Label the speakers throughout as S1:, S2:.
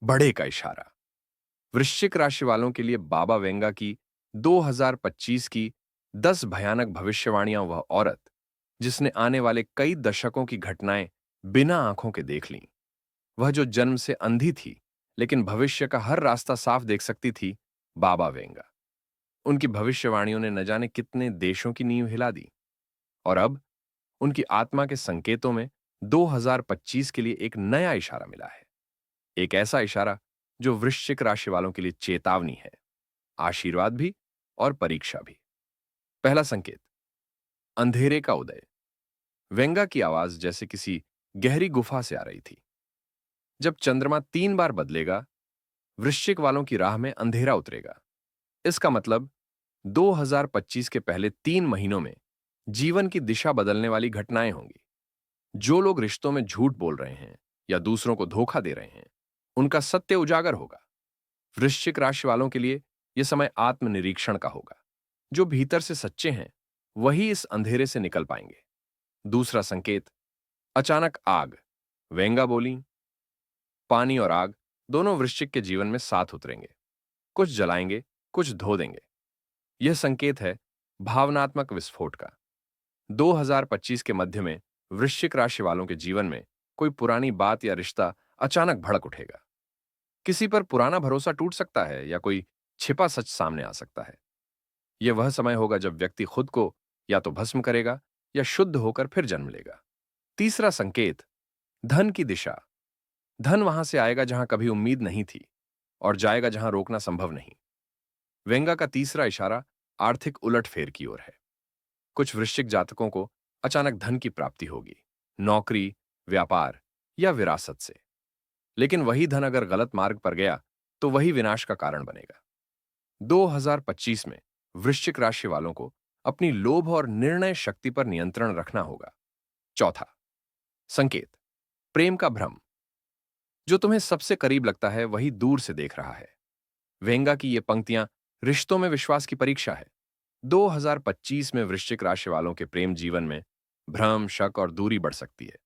S1: बड़े का इशारा। वृश्चिक राशि वालों के लिए बाबा वेंगा की 2025 की 10 भयानक भविष्यवाणियां वह औरत जिसने आने वाले कई दशकों की घटनाएं बिना आंखों के देख लीं। वह जो जन्म से अंधी थी लेकिन भविष्य का हर रास्ता साफ देख सकती थी, बाबा वेंगा। उनकी भविष्यवाणियों ने न जाने कितने देशों की नींव हिला दी। और अब उनकी आत्मा के संकेतों में 2025 के लिए एक नया इशारा मिला है। एक ऐसा इशारा जो वृश्चिक राशि वालों के लिए चेतावनी है, आशीर्वाद भी और परीक्षा भी। पहला संकेत, अंधेरे का उदय। वेंगा की आवाज जैसे किसी गहरी गुफा से आ रही थी। जब चंद्रमा 3 बार बदलेगा, वृश्चिक वालों की राह में अंधेरा उतरेगा। इसका मतलब 2025 के पहले 3 महीनों में जीवन की दिशा बदलने वाली घटनाएं होंगी। जो लोग रिश्तों में झूठ बोल रहे हैं या दूसरों को धोखा दे रहे हैं, उनका सत्य उजागर होगा। वृश्चिक राशि वालों के लिए यह समय आत्मनिरीक्षण का होगा। जो भीतर से सच्चे हैं, वही इस अंधेरे से निकल पाएंगे। दूसरा संकेत, अचानक आग। वेंगा बोली, पानी और आग दोनों वृश्चिक के जीवन में साथ उतरेंगे। कुछ जलाएंगे, कुछ धो देंगे। यह संकेत है भावनात्मक विस्फोट का। 2025 के मध्य में वृश्चिक राशि वालों के जीवन में कोई पुरानी बात या रिश्ता अचानक भड़क उठेगा। किसी पर पुराना भरोसा टूट सकता है या कोई छिपा सच सामने आ सकता है। यह वह समय होगा जब व्यक्ति खुद को या तो भस्म करेगा या शुद्ध होकर फिर जन्म लेगा। तीसरा संकेत, धन की दिशा। धन वहां से आएगा जहां कभी उम्मीद नहीं थी और जाएगा जहां रोकना संभव नहीं। वेंगा का तीसरा इशारा आर्थिक उलटफेर की ओर है। कुछ वृश्चिक जातकों को अचानक धन की प्राप्ति होगी, नौकरी, व्यापार या विरासत से। लेकिन वही धन अगर गलत मार्ग पर गया तो वही विनाश का कारण बनेगा। 2025 में वृश्चिक राशि वालों को अपनी लोभ और निर्णय शक्ति पर नियंत्रण रखना होगा। चौथा संकेत, प्रेम का भ्रम। जो तुम्हें सबसे करीब लगता है वही दूर से देख रहा है। वेंगा की ये पंक्तियां रिश्तों में विश्वास की परीक्षा है। 2025 में वृश्चिक राशि वालों के प्रेम जीवन में भ्रम, शक और दूरी बढ़ सकती है।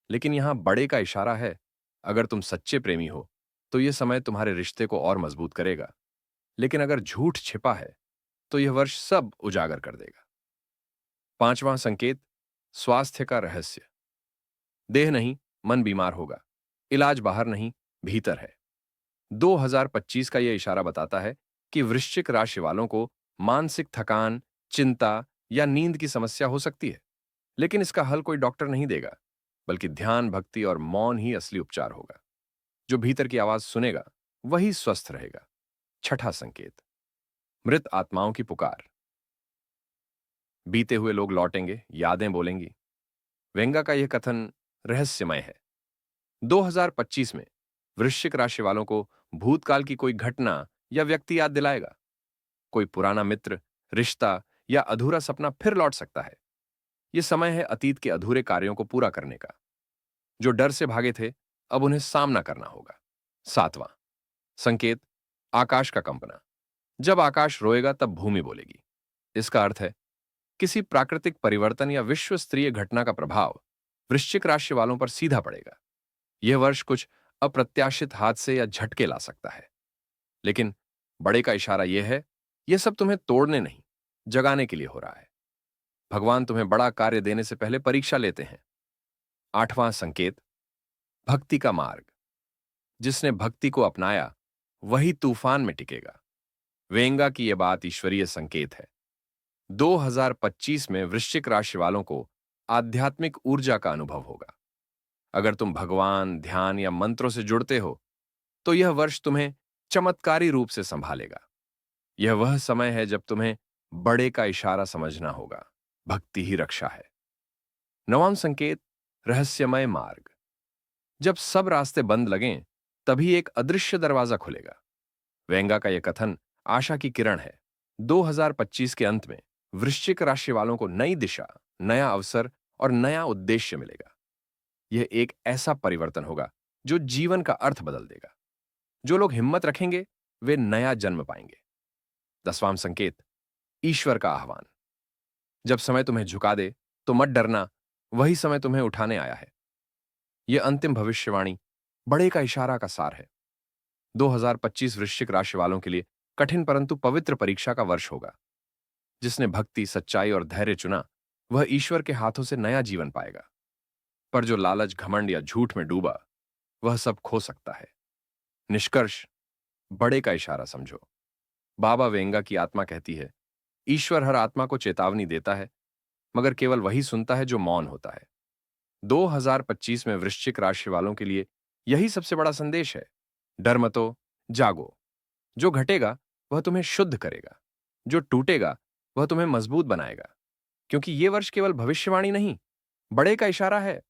S1: लेकिन यहां बड़े का इशारा है, अगर तुम सच्चे प्रेमी हो तो यह समय तुम्हारे रिश्ते को और मजबूत करेगा। लेकिन अगर झूठ छिपा है तो यह वर्ष सब उजागर कर देगा। पांचवां संकेत, स्वास्थ्य का रहस्य। देह नहीं, मन बीमार होगा। इलाज बाहर नहीं, भीतर है। 2025 का यह इशारा बताता है कि वृश्चिक राशि वालों को मानसिक थकान, चिंता या नींद की समस्या हो सकती है। लेकिन इसका हल कोई डॉक्टर नहीं देगा, बल्कि ध्यान, भक्ति और मौन ही असली उपचार होगा। जो भीतर की आवाज सुनेगा वही स्वस्थ रहेगा। छठा संकेत, मृत आत्माओं की पुकार। बीते हुए लोग लौटेंगे, यादें बोलेंगी। वेंगा का यह कथन रहस्यमय है। 2025 में वृश्चिक राशि वालों को भूतकाल की कोई घटना या व्यक्ति याद दिलाएगा। कोई पुराना मित्र, रिश्ता या अधूरा सपना फिर लौट सकता है। यह समय है अतीत के अधूरे कार्यों को पूरा करने का। जो डर से भागे थे, अब उन्हें सामना करना होगा। सातवां संकेत, आकाश का कंपना। जब आकाश रोएगा तब भूमि बोलेगी। इसका अर्थ है किसी प्राकृतिक परिवर्तन या विश्व स्तरीय घटना का प्रभाव वृश्चिक राशि वालों पर सीधा पड़ेगा। यह वर्ष कुछ अप्रत्याशित हादसे या झटके ला सकता है। लेकिन बड़े का इशारा यह है, यह सब तुम्हें तोड़ने नहीं, जगाने के लिए हो रहा है। भगवान तुम्हें बड़ा कार्य देने से पहले परीक्षा लेते हैं। आठवां संकेत, भक्ति का मार्ग। जिसने भक्ति को अपनाया वही तूफान में टिकेगा। वेंगा की यह बात ईश्वरीय संकेत है। 2025 में वृश्चिक राशि वालों को आध्यात्मिक ऊर्जा का अनुभव होगा। अगर तुम भगवान, ध्यान या मंत्रों से जुड़ते हो तो यह वर्ष तुम्हें चमत्कारी रूप से संभालेगा। यह वह समय है जब तुम्हें बड़े का इशारा समझना होगा। भक्ति ही रक्षा है। नवाम संकेत, रहस्यमय मार्ग। जब सब रास्ते बंद लगें तभी एक अदृश्य दरवाजा खुलेगा। वेंगा का यह कथन आशा की किरण है। 2025 के अंत में वृश्चिक राशि वालों को नई दिशा, नया अवसर और नया उद्देश्य मिलेगा। यह एक ऐसा परिवर्तन होगा जो जीवन का अर्थ बदल देगा। जो लोग हिम्मत रखेंगे वे नया जन्म पाएंगे। 10वां संकेत, ईश्वर का आह्वान। जब समय तुम्हें झुका दे तो मत डरना, वही समय तुम्हें उठाने आया है। यह अंतिम भविष्यवाणी बड़े का इशारा का सार है। 2025 वृश्चिक राशि वालों के लिए कठिन परंतु पवित्र परीक्षा का वर्ष होगा। जिसने भक्ति, सच्चाई और धैर्य चुना, वह ईश्वर के हाथों से नया जीवन पाएगा। पर जो लालच, घमंड या झूठ में डूबा, वह सब खो सकता है। निष्कर्ष, बड़े का इशारा समझो। बाबा वेंगा की आत्मा कहती है, ईश्वर हर आत्मा को चेतावनी देता है, मगर केवल वही सुनता है जो मौन होता है। 2025 में वृश्चिक राशि वालों के लिए यही सबसे बड़ा संदेश है। डर मतो, जागो। जो घटेगा वह तुम्हें शुद्ध करेगा, जो टूटेगा वह तुम्हें मजबूत बनाएगा। क्योंकि ये वर्ष केवल भविष्यवाणी नहीं, बड़े का इशारा है।